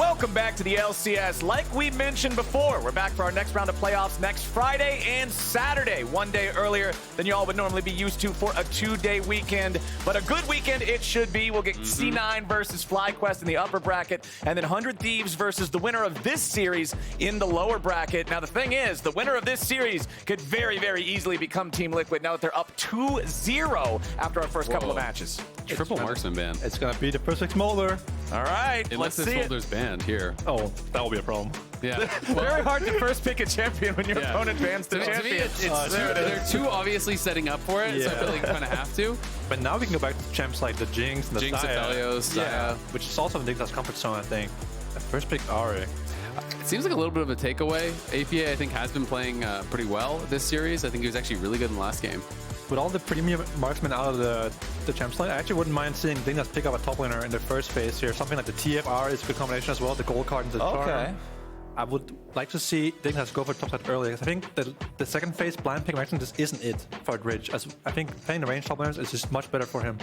Welcome back to the LCS. Like we mentioned before, we're back for our next round of playoffs next Friday and Saturday, one day earlier than you all would normally be used to for a 2-day weekend. But a good weekend it should be. We'll get C9 versus FlyQuest in the upper bracket, and then 100 Thieves versus the winner of this series in the lower bracket. Now the thing is, the winner of this series could very, very easily become Team Liquid now that they're up 2-0 after our first couple of matches. Triple marksman ban. It's gonna be the perfect smolder. All right, Unless let's the see it. shoulder's banned here. Oh, that will be a problem. Yeah. Very hard to first pick a champion when your opponent bans the To me, champion. they're too obviously setting up for it, so I feel like you kind of have to. But now we can go back to champs like the Jinx and the Jinx, Xayah. Xayah. Which is also in Dignitas comfort zone, I think. I first picked Ahri. It seems like a little bit of a takeaway. APA, I think, has been playing pretty well this series. I think he was actually really good in the last game. With all the premium marksmen out of the champs line, I actually wouldn't mind seeing Dignitas pick up a top laner in the first phase here. Something like the TFR is a good combination as well, the gold card and the charm. I would like to see Dignitas go for top side early. I think the second phase blind pick marksman just isn't it for Rich. As I think playing the range top laners is just much better for him.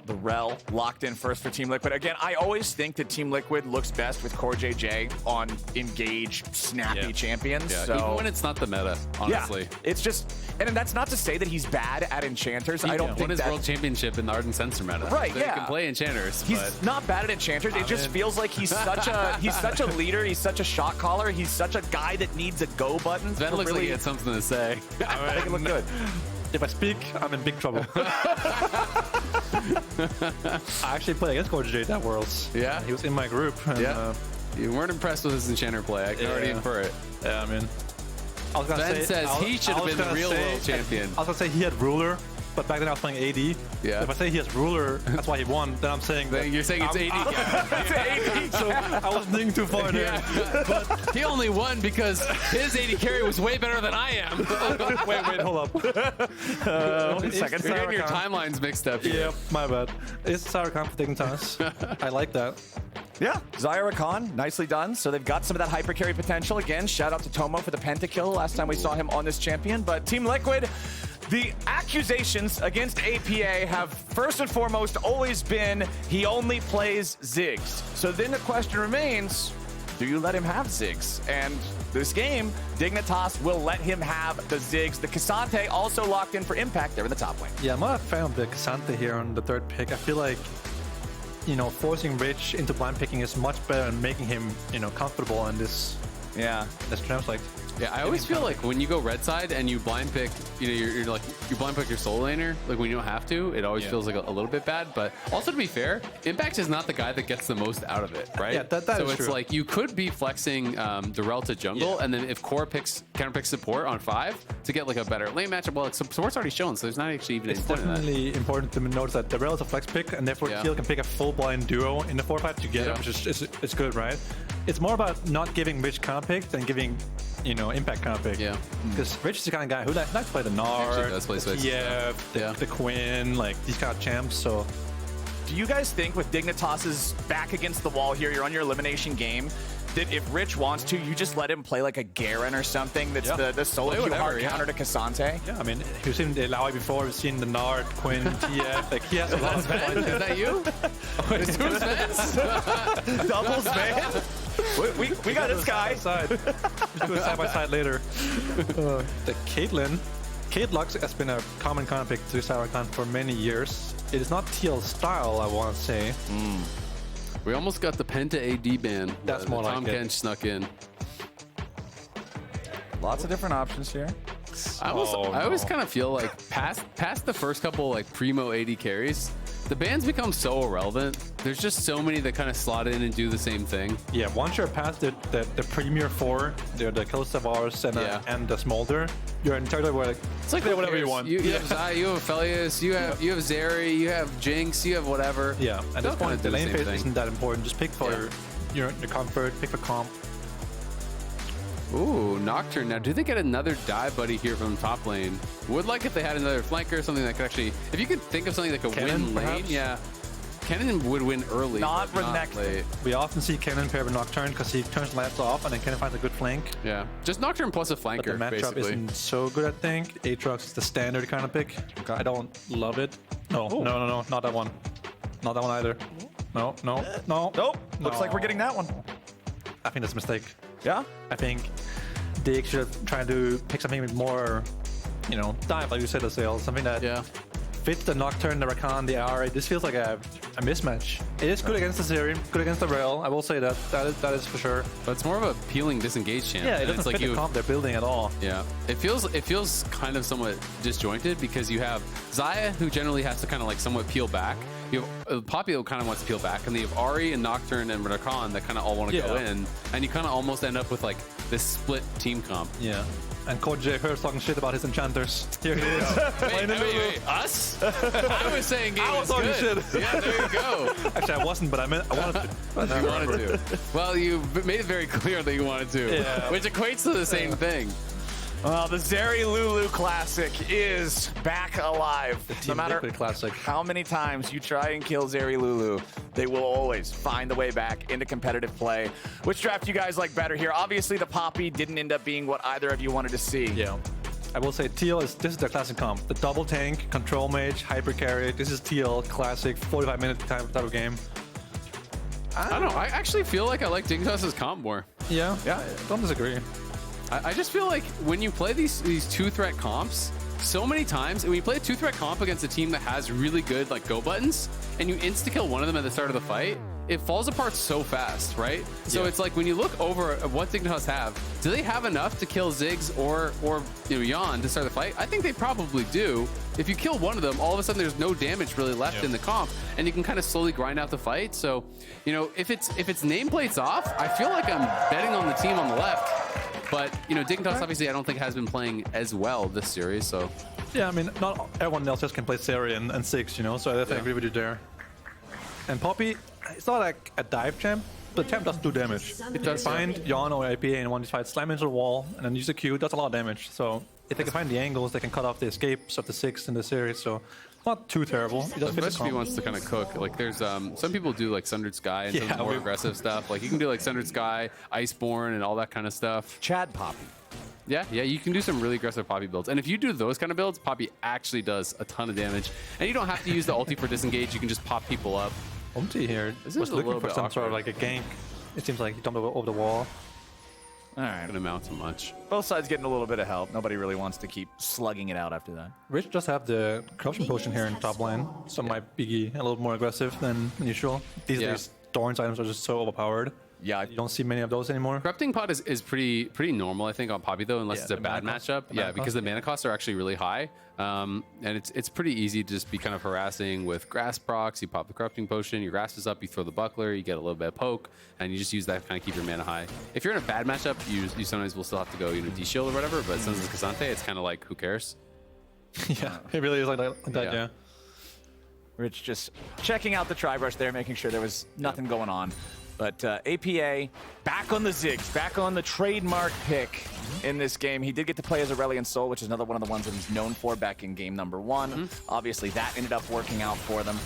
The Rell locked in first for Team Liquid. Again, I always think that Team Liquid looks best with CoreJJ on engage, snappy champions. Yeah, so. even when it's not the meta, honestly. Yeah, it's just, and that's not to say that he's bad at enchanters. I don't think won his world championship in the Ardent Sensor meta. Right, so he can play enchanters. He's not bad at enchanters. It just feels like he's such a leader. He's such a shot caller. He's such a guy that needs a go button. Zven looks like he had something to say. Make it look good. If I speak, I'm in big trouble. I actually played against CoreJJ that Worlds. Yeah? He was in my group. And, You weren't impressed with his enchanter play. I can already infer it. Yeah, I mean... I was gonna Ben say, says he should have been the real world champion. I was gonna say he had ruler, but back then I was playing AD. Yeah. If I say he has ruler, that's why he won, then I'm saying that... You're saying it's AD. It's AD. So I was thinking too far there. Yeah. But he only won because his AD carry was way better than I am. Wait, hold up. Second. You're getting your timelines mixed up here. Yep, my bad. It's Rakan for Dignitas. I like that. Yeah, Xayah Rakan, nicely done. So they've got some of that hyper carry potential. Again, shout out to Tomo for the pentakill last time we saw him on this champion. But Team Liquid, the accusations against APA have first and foremost always been he only plays Ziggs. So then the question remains, do you let him have Ziggs? And this game, Dignitas will let him have the Ziggs. The Cassante also locked in for impact there in the top lane. Yeah, I'm not a fan of the Cassante here on the third pick. I feel like, you know, forcing Rich into blind picking is much better than making him, you know, comfortable in this. Yeah. This translate. Yeah, I always feel like when you go red side and you blind pick, you know, you're like, you blind pick your solo laner, like when you don't have to, it always feels like a little bit bad. But also to be fair, Impact is not the guy that gets the most out of it, right? Yeah, that so is it's true. like you could be flexing the Rell to jungle, and then if Core counter picks support on 5 to get like a better lane matchup, well, like, support's already shown, so there's not actually even It's any point in that. definitely important to notice that the Rell is a flex pick, and therefore Teal can pick a full blind duo in the 4-5 together, which is it's good, right? It's more about not giving Rich counter pick than giving, you know, Impact counter pick. Yeah. Because Rich is the kind of guy who likes to play the Nard, does play the Ziggs. TF, the Quinn, like these kind of champs. So, do you guys think with Dignitas's back against the wall here, you're on your elimination game, that if Rich wants to, you just let him play like a Garen or something that's the solo queue hard counter to Cassante? yeah, I mean, we've seen the Laoi before, we've seen the Nard, Quinn, TF, like he has a lot of Is that you? It's two Zvens? Doubles, man. We got this guy. Side. Let's do it side by side later. The Caitlyn. Kate Lux has been a common counter pick to Rakan for many years. It is not TL's style, I want to say. We almost got the Penta AD ban. That's more like Tom it. Kench snuck in. Lots of different options here. I always kind of feel like past the first couple like primo AD carries, the bans become so irrelevant. There's just so many that kind of slot in and do the same thing. Yeah, once you're past the premier 4, the Kilstavars and the Smolder, you're in territory where like, It's like play whatever you want. You have Xayah, you have Aphelios, you have Zeri, you have Jinx, you have whatever. Yeah, at this point, the lane phase thing. isn't that important. Just pick for your comfort, pick for comp. Ooh, Nocturne. Now, do they get another dive buddy here from top lane? Would like if they had another flanker, something that could actually... If you could think of something that could Cannon, win lane, perhaps? yeah. Cannon would win early, Not but Renekton. late. We often see Cannon pair with Nocturne because he turns lamps off and then Cannon finds a good flank. Yeah, just Nocturne plus a But flanker, the matchup basically. isn't so good, I think. Aatrox is the standard kind of pick. I don't love it. No, not that one. Not that one either. No. Nope. Looks like we're getting that one. I think that's a mistake. Yeah? I think Dig should try to pick something with more, dive, like you said, Azael. Something that fits the Nocturne, the Rakan, the Ahri. This feels like a mismatch. It is good against the Zeri, good against the Rell. I will say that. That is for sure. But it's more of a peeling disengage champ. Yeah, it doesn't fit the comp they're building at all. Yeah, it feels kind of somewhat disjointed because you have Xayah, who generally has to kind of like somewhat peel back. You have Poppy, who kind of wants to peel back, and then you have Ahri and Nocturne and Rakan that kind of all want to go in, and you kind of almost end up with like this split team comp. Yeah. And CoreJJ first talking shit about his enchanters. Here it is. Wait, us? I was saying game I was talking shit. Yeah, there you go. Actually, I wasn't, but I wanted to. You wanted to. Well, you made it very clear that you wanted to, which equates to the same thing. Well, the Zeri Lulu Classic is back alive. No matter Classic. how many times you try and kill Zeri Lulu, they will always find the way back into competitive play. Which draft you guys like better here? Obviously, the Poppy didn't end up being what either of you wanted to see. Yeah. I will say Teal this is their classic comp. The double tank, control mage, hyper carry. This is Teal classic 45-minute type of game. I don't know. I actually feel like I like Dignitas' comp more. Yeah, don't disagree. I just feel like when you play these two-threat comps, so many times, when you play a two-threat comp against a team that has really good like go buttons, and you insta-kill one of them at the start of the fight, it falls apart so fast, right? So it's like when you look over at what Dignitas have, do they have enough to kill Ziggs or Yeon to start the fight? I think they probably do. If you kill one of them, all of a sudden there's no damage really left in the comp, and you can kind of slowly grind out the fight. So, if it's nameplates off, I feel like I'm betting on the team on the left. But, Dignitas obviously I don't think has been playing as well this series, so. Yeah, I mean, not everyone else just can play Zeri and Ziggs, so I definitely agree with you there. And Poppy, it's not like a dive champ, but the champ does do damage. It does find Yeon or APA in one of these fights, slam into the wall, and then use a Q, that's a lot of damage. So if they can find the angles, they can cut off the escapes of the Ziggs in the series, so not too terrible. Especially if he wants to kind of cook. Like there's some people do like Sundered Sky and some more aggressive stuff. Like you can do like Sundered Sky, Iceborne, and all that kind of stuff. Chad Poppy. Yeah, you can do some really aggressive Poppy builds. And if you do those kind of builds, Poppy actually does a ton of damage. And you don't have to use the ulti for disengage. You can just pop people up. UmTi here was looking for some sort of like a gank. It seems like he jumped over the wall. All right. Going to amount to much. Both sides getting a little bit of help. Nobody really wants to keep slugging it out after that. Rich just have the corruption potion here in top lane, so might be a little more aggressive than usual. These days, Thorns items are just so overpowered. Yeah, you don't see many of those anymore. Corrupting pot is pretty normal, I think, on Poppy though, unless it's a bad matchup. Yeah, because the mana costs are actually really high, and it's pretty easy to just be kind of harassing with grass procs. You pop the corrupting potion, your grass is up, you throw the buckler, you get a little bit of poke, and you just use that to kind of keep your mana high. If you're in a bad matchup, you sometimes will still have to go de-shield or whatever. But since it's K'Sante, it's kind of like who cares? Yeah, it really is like that. Yeah. Rich just checking out the tri-brush there, making sure there was nothing going on. But APA back on the Ziggs, back on the trademark pick in this game. He did get to play as Aurelion Sol, which is another one of the ones that he's known for back in game number 1. Obviously, that ended up working out for them.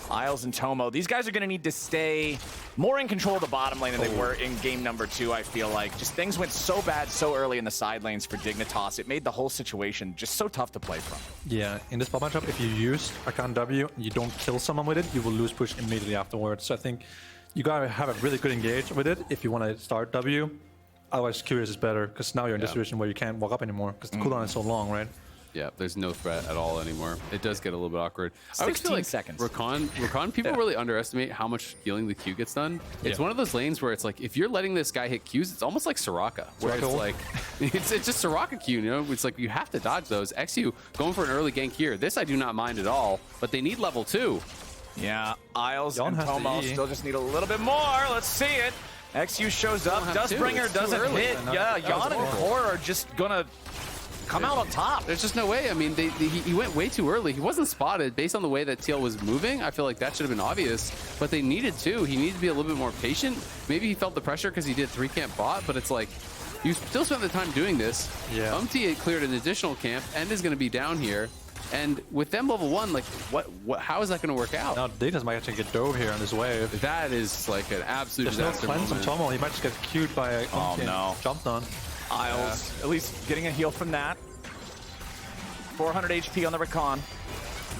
Isles and Tomo, these guys are going to need to stay more in control of the bottom lane than they were in game number 2, I feel like. Just things went so bad so early in the side lanes for Dignitas. It made the whole situation just so tough to play from. Yeah, in this bot matchup, if you use Rakan W and you don't kill someone with it, you will lose push immediately afterwards. So I think you gotta have a really good engage with it if you want to start W. Otherwise, Curious is better, because now you're in this situation where you can't walk up anymore, because the cooldown is so long, right? Yeah, there's no threat at all anymore. It does get a little bit awkward. 16 seconds. Rakan, people really underestimate how much healing the Q gets done. It's one of those lanes where it's like, if you're letting this guy hit Qs, it's almost like Soraka. Where it's like, it's just Soraka Q, It's like, you have to dodge those. eXyu going for an early gank here. This I do not mind at all, but they need level 2. Yeah, Isles and Tomo still just need a little bit more. Let's see it. eXyu shows up. Dustbringer doesn't hit. Yeah, Yeon and Core are just gonna come out on top. There's just no way. I mean, he went way too early. He wasn't spotted based on the way that Teal was moving. I feel like that should have been obvious, but they needed to. He needed to be a little bit more patient. Maybe he felt the pressure because he did 3-camp bot, but it's like, you still spent the time doing this. Yeah. UmTi cleared an additional camp and is going to be down here. And with them level 1, like, how is that going to work out? Now, Dignitas might actually get dove here on this wave. That is like an absolute disaster moment. There's no cleanse on Tomo. He might just get queued by a jumped on. Isles, at least getting a heal from that. 400 HP on the Rakan.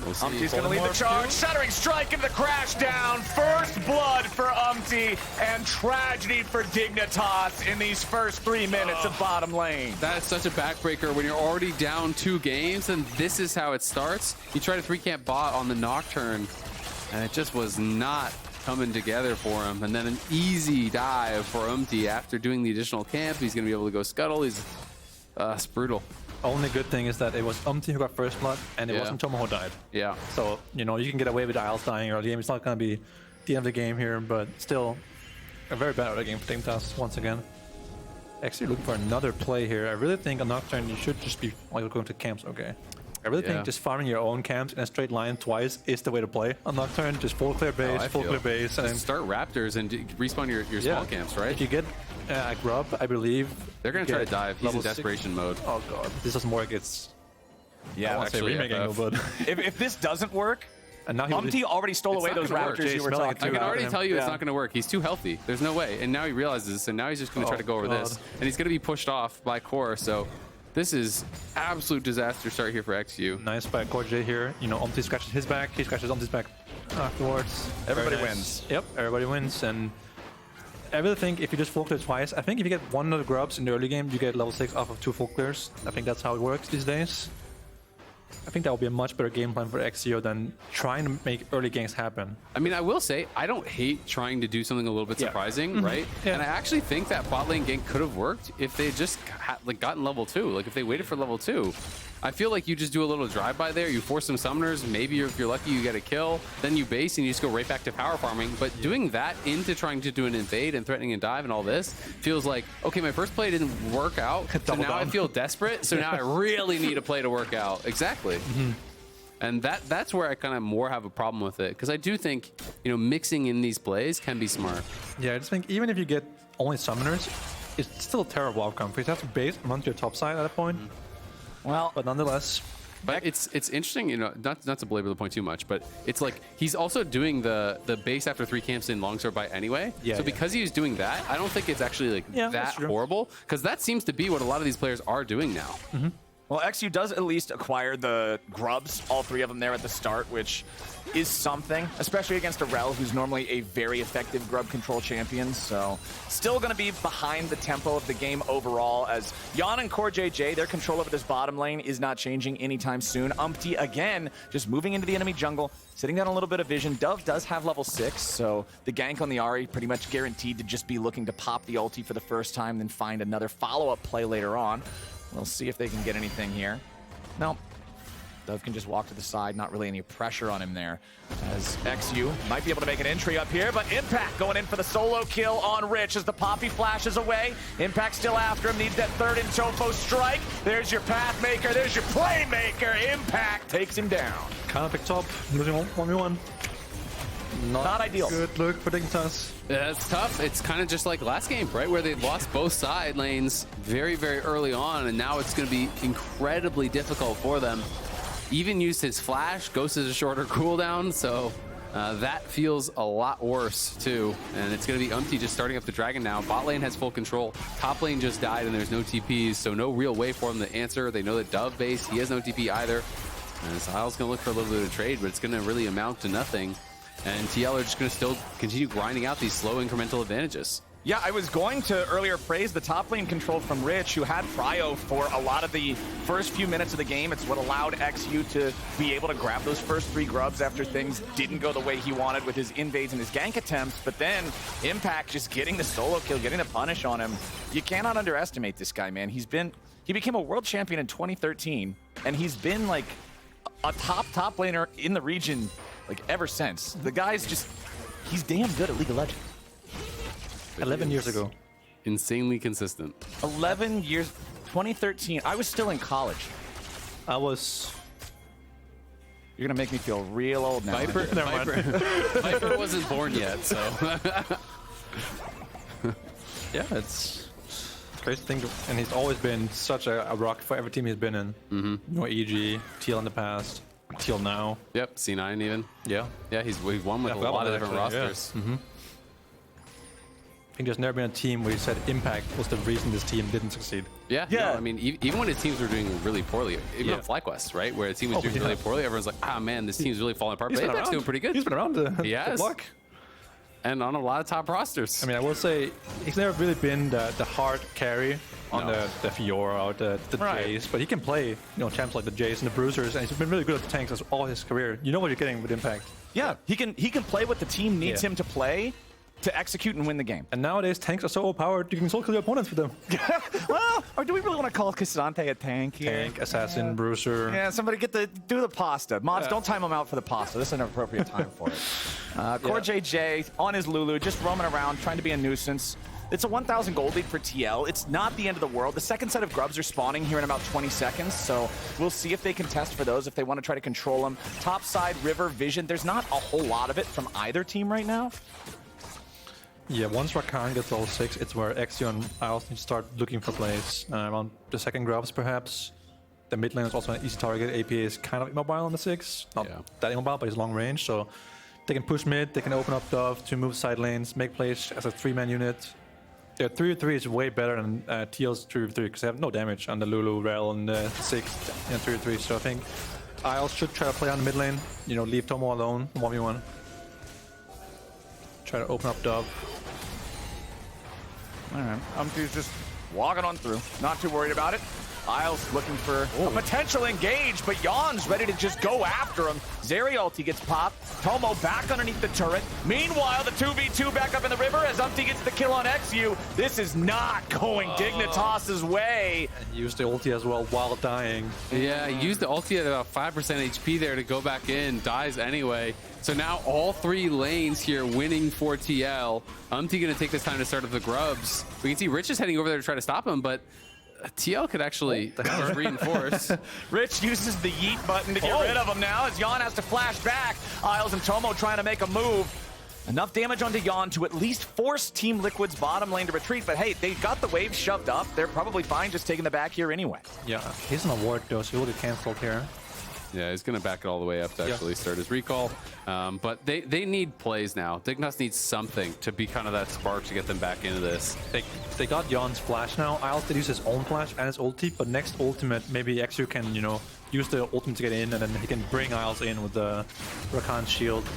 We'll see. UmTi's going to lead the charge. Shattering strike into the crash down. First blood for UmTi and tragedy for Dignitas in these first 3 minutes of bottom lane. That is such a backbreaker when you're already down 2 games, and this is how it starts. You try to 3-camp bot on the Nocturne, and it just was not coming together for him. And then an easy dive for UmTi after doing the additional camp. He's going to be able to go scuttle. It's brutal. Only good thing is that it was UmTi who got first blood, and it wasn't Tomo who died. Yeah. So, you know, you can get away with Azael dying early game. It's not going to be the end of the game here, but still a very bad early game for Dignitas once again. Actually looking for another play here. I really think on Nocturne you should just be like going to camps, okay. I really think just farming your own camps in a straight line twice is the way to play on Nocturne. Just full clear base, full clear base. And start Raptors and respawn your small camps, right? If you get a grub, I believe they're going to try to dive. He's in desperation mode. Oh god, this doesn't work. It's yeah, I actually remake angle, but if this doesn't work, and now UmTi already stole away those Raptors you were talking I can about. already tell you it's not going to work. He's too healthy. There's no way. And now he realizes this, and now he's just going to try to go over this. And he's going to be pushed off by Core, so this is absolute disaster start here for eXyu. Nice by CoreJJ here. You know, UmTi scratches his back. He scratches UmTi's back afterwards. Everybody wins. Yep, everybody wins. And I really think if you just full clear twice, I think if you get one of the grubs in the early game, you get level 6 off of 2 full clears. I think that's how it works these days. I think that will be a much better game plan for eXyu than trying to make early ganks happen. I mean, I will say, I don't hate trying to do something a little bit surprising, right? Yeah. And I actually think that bot lane gank could have worked if they just gotten level 2. Like, if they waited for level 2. I feel like you just do a little drive-by there, you force some summoners, maybe if you're lucky you get a kill, then you base and you just go right back to power farming. But doing that into trying to do an invade and threatening and dive and all this feels like, okay, my first play didn't work out, so now I feel desperate, so now I really need a play to work out. Exactly. And that's where I kind of more have a problem with it, because I do think, you know, mixing in these plays can be smart. Yeah, I just think even if you get only summoners, it's still a terrible outcome, because you have to base onto your top side at that point. Well, But nonetheless, but it's interesting, you know, not to belabor the point too much, but it's like he's also doing the base after 3 camps in longsword bite anyway. Yeah, so because he's doing that, I don't think it's actually like that horrible, because that seems to be what a lot of these players are doing now. well, eXyu does at least acquire the grubs, all 3 of them there at the start, which is something, especially against a Rell, who's normally a very effective grub control champion. So still going to be behind the tempo of the game overall, as Yeon and CoreJJ, their control over this bottom lane is not changing anytime soon. UmTi, again, just moving into the enemy jungle, sitting down a little bit of vision. Dove does have level 6, so the gank on the Ahri pretty much guaranteed to just be looking to pop the ulti for the first time, then find another follow-up play later on. We'll see if they can get anything here. No. Dove can just walk to the side, not really any pressure on him there. As eXyu might be able to make an entry up here, but Impact going in for the solo kill on Rich as the Poppy flashes away. Impact still after him, needs that third in Tofo strike. There's your Pathmaker, there's your Playmaker. Impact takes him down. kind of picked up, losing 1v1. Not ideal. Good look for Dignitas. Yeah, it's tough. It's kind of just like last game, right? Where they lost both side lanes very, very early on, and now it's going to be incredibly difficult for them. Even used his flash, Ghost is a shorter cooldown, so that feels a lot worse too. And it's going to be UmTi just starting up the dragon now. Bot lane has full control. Top lane just died and there's no TPs, so no real way for him to answer. They know that Dove base, he has no TP either. And Azael's going to look for a little bit of trade, but it's going to really amount to nothing. And TL are just going to still continue grinding out these slow incremental advantages. Yeah, I was going to earlier praise the top lane control from Rich, who had Prio for a lot of the first few minutes of the game. It's what allowed eXyu to be able to grab those first 3 grubs after things didn't go the way he wanted with his invades and his gank attempts. But then Impact just getting the solo kill, getting the punish on him. You cannot underestimate this guy, man. He became a world champion in 2013, and he's been like a top laner in the region like ever since. The guy's just, he's damn good at League of Legends. 11 years ago. Insanely consistent. 11 years, 2013. I was still in college. I was... You're gonna make me feel real old now. Viper wasn't born yet, so. Yeah, it's crazy thing. And he's always been such a rock for every team he's been in. You know, EG, TL in the past, TL now. Yep, C9 even. Yeah. Yeah, he's won with a lot of different rosters. Yeah. I think there's never been a team where you said impact was the reason this team didn't succeed. Yeah. No, I mean, even when the teams were doing really poorly, even on FlyQuest, right, where a team was doing really poorly, everyone's like, ah, man, this team's really falling apart. But Impact's doing pretty good. He's been around the block. And on a lot of top rosters. I mean, I will say he's never really been the hard carry on the Fiora or the Jays, but he can play champs like the Jays and the Bruisers, and he's been really good at the tanks all his career. You know what you're getting with Impact. Yeah, he can play what the team needs him to play to execute and win the game. And nowadays, tanks are so overpowered, you can still kill your opponents with them. Well, or do we really want to call K'Sante a tank here? Tank, assassin, bruiser. Yeah, somebody do the pasta. Mods, don't time him out for the pasta. This is an appropriate time for it. CoreJJ on his Lulu, just roaming around, trying to be a nuisance. It's a 1,000 gold lead for TL. It's not the end of the world. The second set of grubs are spawning here in about 20 seconds, so we'll see if they can test for those, if they want to try to control them. Top side, River, Vision, there's not a whole lot of it from either team right now. Yeah, once Rakan gets level 6, it's where eXyu and Isles need to start looking for plays. Around the second grubs, perhaps. The mid lane is also an easy target. AP is kind of immobile on the 6. Not that immobile, but he's long range, so they can push mid, they can open up Dove to move side lanes, make plays as a 3-man unit. Yeah, 3v3 is way better than TL's 3v3 because they have no damage on the Lulu, Rell, and the 6 and 3v3. So I think Isles should try to play on the mid lane, leave Tomo alone, 1v1. Try to open up Dove. Alright, UmTi's just walking on through. Not too worried about it. Isles looking for a potential engage, but Yeon's ready to just go after him. Zeri ulti gets popped. Tomo back underneath the turret. Meanwhile, the 2v2 back up in the river as UmTi gets the kill on eXyu. This is not going Dignitas' way. And used the ulti as well while dying. Yeah, he used the ulti at about 5% HP there to go back in. Dies anyway. So now all 3 lanes here winning for TL. UmTi going to take this time to start up the grubs. We can see Rich is heading over there to try to stop him, but TL could actually reinforce. Rich uses the yeet button to get rid of him now as Yeon has to flash back. Isles and Tomo trying to make a move. Enough damage onto Yeon to at least force Team Liquid's bottom lane to retreat, but hey, they got the wave shoved up. They're probably fine just taking the back here anyway. Yeah, he's an award though, so he'll get cancelled here. Yeah, he's going to back it all the way up to actually start his recall. But they need plays now. Dignitas needs something to be kind of that spark to get them back into this. They got Yeon's flash now. Isles did use his own flash and his ulti, but next ultimate, maybe eXyu can, use the ultimate to get in, and then he can bring Isles in with the Rakan shield.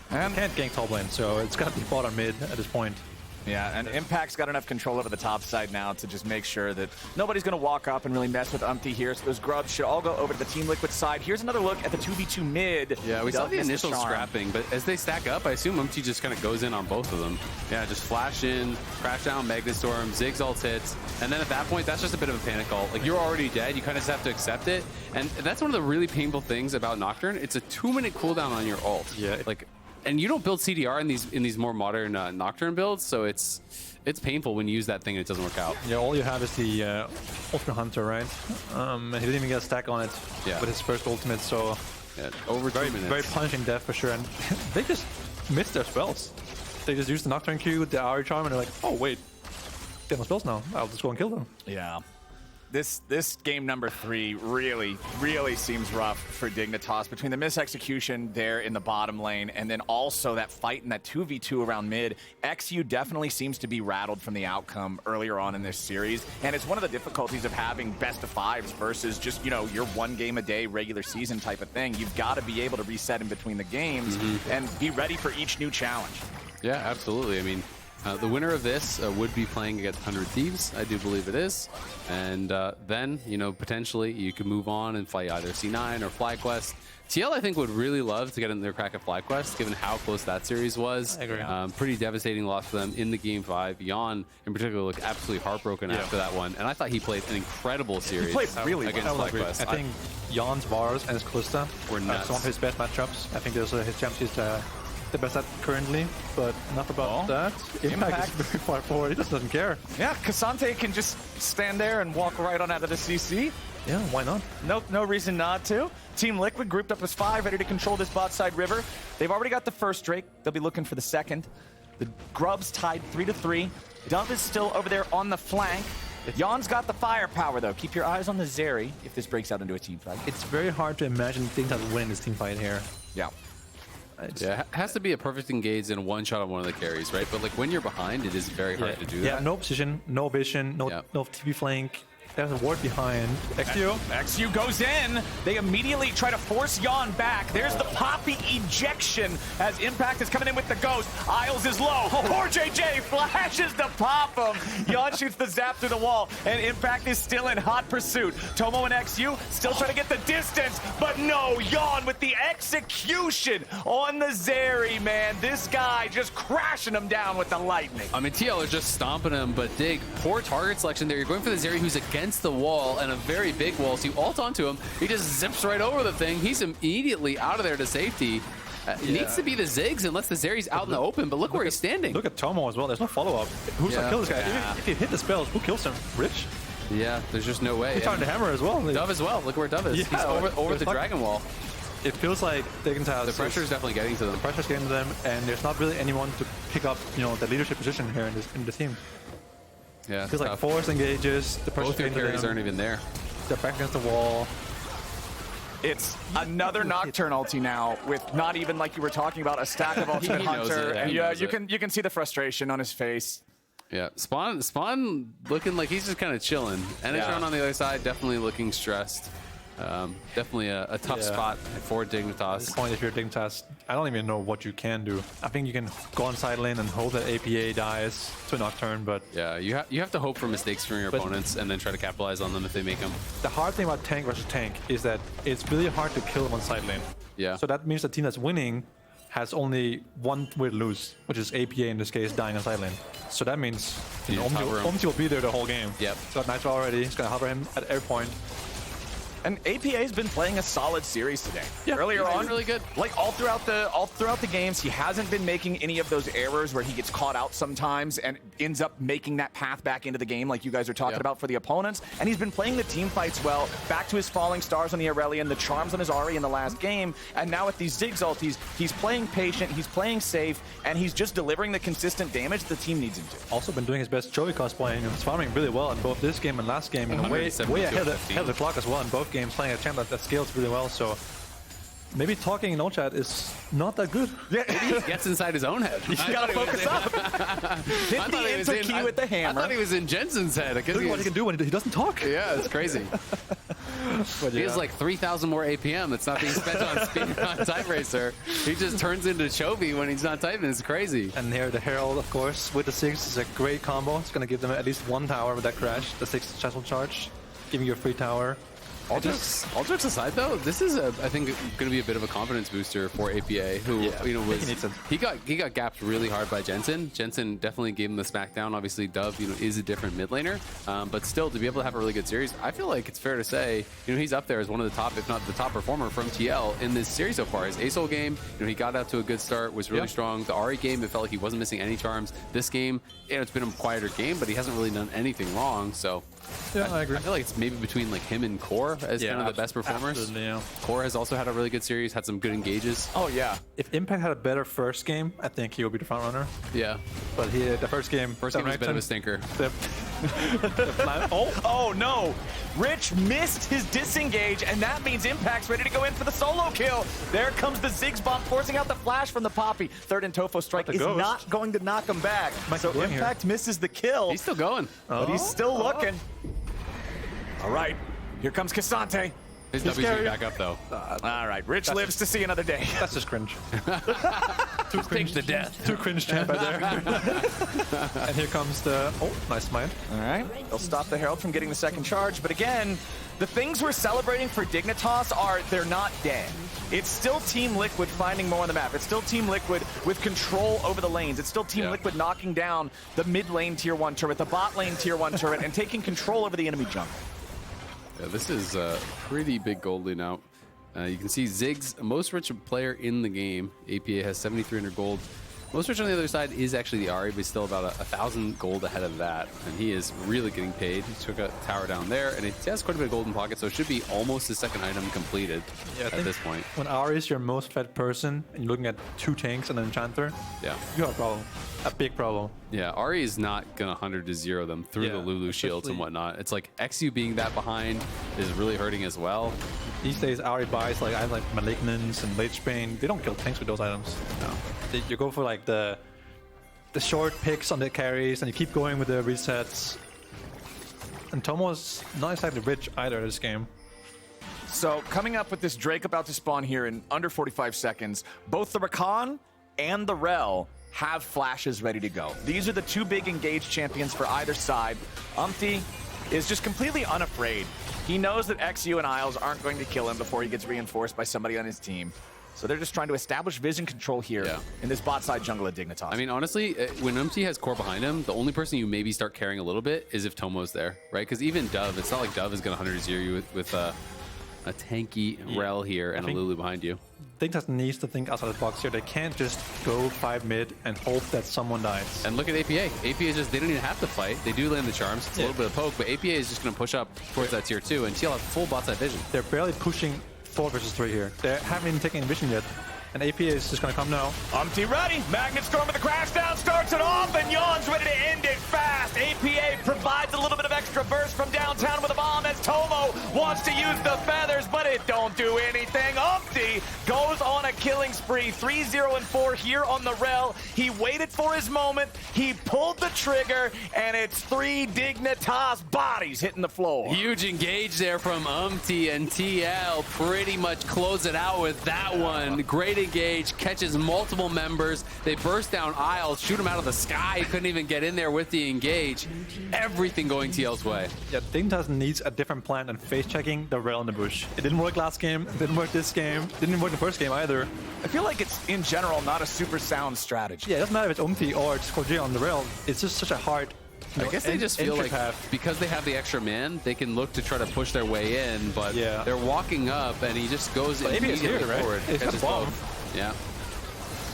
And can't gank top lane, so it's got to be bottom mid at this point. Yeah, and Impact's got enough control over the top side now to just make sure that nobody's going to walk up and really mess with UmTi here. So those grubs should all go over to the Team Liquid side. Here's another look at the 2v2 mid. Yeah, we saw the initial scrapping, but as they stack up, I assume UmTi just kind of goes in on both of them. Yeah, just flash in, crash down Storm, Ziggs ult hits, and then at that point, that's just a bit of a panic ult. Like, you're already dead, you kind of just have to accept it. And that's one of the really painful things about Nocturne. It's a 2-minute cooldown on your ult. Yeah. And you don't build CDR in these more modern Nocturne builds, so it's painful when you use that thing and it doesn't work out. Yeah, all you have is the Ultimate Hunter, right? And he didn't even get a stack on it with his first ultimate, so over 2 minutes. Very punishing death for sure. And they just missed their spells. They just used the Nocturne Q, the Ahri charm, and they're like, oh wait, they have no spells now. I'll just go and kill them. Yeah. This game number 3 really seems rough for Dignitas between the misexecution there in the bottom lane and then also that fight in that 2v2 around mid. eXyu definitely seems to be rattled from the outcome earlier on in this series, and it's one of the difficulties of having best of 5s versus just, your 1 game a day regular season type of thing. You've got to be able to reset in between the games and be ready for each new challenge. Yeah, absolutely. I mean, the winner of this would be playing against 100 Thieves, I do believe it is. And then, potentially you could move on and fight either C9 or FlyQuest. TL, I think, would really love to get in their crack at FlyQuest, given how close that series was. I agree. Pretty devastating loss for them in the Game 5. Yeon, in particular, looked absolutely heartbroken after that one. And I thought he played an incredible series against FlyQuest. I think Yeon's Vars and his Kalista were nuts. Some of his best matchups. I think those are his champs. He's the best at currently, but enough about that. Impact is very far forward. He just doesn't care. Yeah, K'Sante can just stand there and walk right on out of the CC. Yeah, why not? No reason not to. Team Liquid grouped up as 5, ready to control this bot side river. They've already got the first Drake. They'll be looking for the second. The grubs tied 3-3. Dove is still over there on the flank. Yeon's got the firepower, though. Keep your eyes on the Zeri if this breaks out into a team fight. It's very hard to imagine Dignitas winning this team fight here. Yeah. Yeah, it has to be a perfect engage and one shot on one of the carries, right? But like when you're behind, it is very hard to do that. Yeah, no position, no vision, no TP flank. There's a ward behind. eXyu. eXyu goes in. They immediately try to force Yeon back. There's the Poppy ejection as Impact is coming in with the ghost. Isles is low. CoreJJ flashes to pop him. Yeon shoots the zap through the wall, and Impact is still in hot pursuit. Tomo and eXyu still trying to get the distance, but no, Yeon with the execution on the Zeri, man. This guy just crashing him down with the lightning. I mean, TL is just stomping him, but Dig, poor target selection there. You're going for the Zeri who's against the wall, and a very big wall, so you ult onto him. He just zips right over the thing. He's immediately out of there to safety. It needs to be the Ziggs unless the Zeri's out in the open, but look where he's standing. Look at Tomo as well. There's no follow-up. Who's gonna kill this guy? If you hit the spells, who kills him? Rich? Yeah, there's just no way. He's trying to hammer as well. Dove as well. Look where Dove is. Yeah, he's over the dragon wall. It feels like Dignitas. The pressure is definitely getting to them. The pressure's getting to them, and there's not really anyone to pick up, the leadership position here in the team. Yeah, it feels like force engages. The pressure both your carries aren't even there. They're back against the wall. It's another Nocturne ulti now with not even, like you were talking about, a stack of Ultimate Hunter. And you can see the frustration on his face. Yeah, Spawn looking like he's just kind of chilling. And on the other side, definitely looking stressed. Definitely a tough spot for Dignitas. At this point, if you're Dignitas, I don't even know what you can do. I think you can go on side lane and hope that APA dies to Nocturne, but... Yeah, you have to hope for mistakes from your opponents and then try to capitalize on them if they make them. The hard thing about tank versus tank is that it's really hard to kill them on side lane. Yeah. So that means the team that's winning has only one way to lose, which is APA in this case dying on side lane. So that means UmTi will be there the whole game. Yep. He's got Nitro already. He's going to hover him at every point. And APA's been playing a solid series today. Yeah, Earlier on, really good. Like all throughout the games, he hasn't been making any of those errors where he gets caught out sometimes and ends up making that path back into the game, like you guys are talking about for the opponents. And he's been playing the team fights well. Back to his falling stars on the Aurelion, the charms on his Ahri in the last game, and now with these Ziggs ultis, he's playing patient, he's playing safe, and he's just delivering the consistent damage the team needs him to. Also been doing his best Joey cosplaying and farming really well in both this game and last game, and way ahead of the clock as well in both games, playing a champ that scales really well. So maybe talking in no-chat is not that good. Yeah, he gets inside his own head. You gotta focus up. Hit the enter key with the hammer. I thought he was in Jensen's head. Look at what he can do when he doesn't talk. Yeah, it's crazy. He has like 3,000 more APM that's not being spent on speed on Time Racer. He just turns into Chovy when he's not typing. It's crazy. And here the Herald, of course, with the Ziggs is a great combo. It's going to give them at least one tower with that crash. The 6th successful charge, giving you a free tower. All jokes aside, though, this is, I think, going to be a bit of a confidence booster for APA, who he got gapped really hard by Jensen. Jensen definitely gave him the smackdown. Obviously, Dove, is a different mid laner, but still, to be able to have a really good series, I feel like it's fair to say, he's up there as one of the top, if not the top performer from TL in this series so far. His Azael game, he got out to a good start, was really strong. The Ahri game, it felt like he wasn't missing any charms. This game, it's been a quieter game, but he hasn't really done anything wrong. So. Yeah, I agree. I feel like it's maybe between like him and Core as kind of the best performers. Core has also had a really good series, had some good engages. Oh yeah. If Impact had a better first game, I think he would be the front runner. Yeah. But the first game was a bit of a stinker. Oh no! Rich missed his disengage, and that means Impact's ready to go in for the solo kill. There comes the Ziggs bomb, forcing out the flash from the Poppy. Third and Tofo strike is not going to knock him back. So Impact misses the kill. He's still going. But he's still looking. All right, here comes Cassante. His W's back up, though. All right, Rich lives to see another day. That's just cringe. Too cringe to death. Too cringe champ right there. And here comes the... Oh, nice smite. All right, they'll stop the Herald from getting the second charge. But again, the things we're celebrating for Dignitas are they're not dead. It's still Team Liquid finding more on the map. It's still Team Liquid with control over the lanes. It's still Team Liquid knocking down the mid lane tier 1 turret, the bot lane tier 1 turret, and taking control over the enemy jungle. Yeah, this is a pretty big gold lead out. You can see Ziggs, most rich player in the game. APA has 7,300 gold. Most Rich on the other side is actually the Ahri, but he's still about 1,000 gold ahead of that, and he is really getting paid. He took a tower down there, and he has quite a bit of gold in pocket, so it should be almost his second item completed at this point. When Ahri is your most fed person, and you're looking at 2 tanks and an enchanter, yeah, you have a problem. A big problem. Yeah, Ahri is not going to 100-0 them through the Lulu shields and whatnot. It's like eXyu being that behind is really hurting as well. These days, Ahri buys like items like Malignance and Lich Bane. They don't kill tanks with those items. No. You go for like the short picks on the carries, and you keep going with the resets. And Tomo's not exactly rich either this game. So coming up with this Drake about to spawn here in under 45 seconds, both the Rakan and the Rell have flashes ready to go. These are the 2 big engaged champions for either side. UmTi is just completely unafraid. He knows that eXyu and Isles aren't going to kill him before he gets reinforced by somebody on his team. So they're just trying to establish vision control here in this bot side jungle at Dignitas. I mean, honestly, when UmTi has core behind him, the only person you maybe start caring a little bit is if Tomo's there, right? Because even Dove, it's not like Dove is going to 100-0 you with a tanky Rell here and a Lulu behind you. Dignitas needs to think outside the box here. They can't just go 5 mid and hope that someone dies. And look at APA. APA is just, they don't even have to fight. They do land the charms. It's a little bit of poke, but APA is just going to push up towards that tier 2, and TL have full bot side vision. They're barely pushing 4 versus 3 here. They haven't even taken vision yet. And APA is just going to come now. UmTi ready. Magnet Storm with the crash down starts it off, and Yeon's ready to end it fast. APA provides a little bit of extra burst from downtown with a bomb as Tomo wants to use the feathers, but it don't do anything. UmTi goes on a killing spree, 3-0-4 here on the Rell. He waited for his moment, he pulled the trigger, and it's 3 Dignitas bodies hitting the floor. Huge engage there from UmTi, and TL pretty much close it out with that one. Great engage, catches multiple members. They burst down Isles, shoot him out of the sky. Couldn't even get in there with the engage. Everything going TL's way. Yeah, Dignitas needs a different plan than face checking the Rell in the bush. It didn't work last game, it didn't work this game, didn't work the first game either. I feel like it's, in general, not a super sound strategy. Yeah, it doesn't matter if it's UmTi or it's CoreJJ on the Rell. It's just such a hard... I guess they just feel like because they have the extra man, they can look to try to push their way in, but they're walking up and he just goes immediately forward. It's got a bomb. Yeah.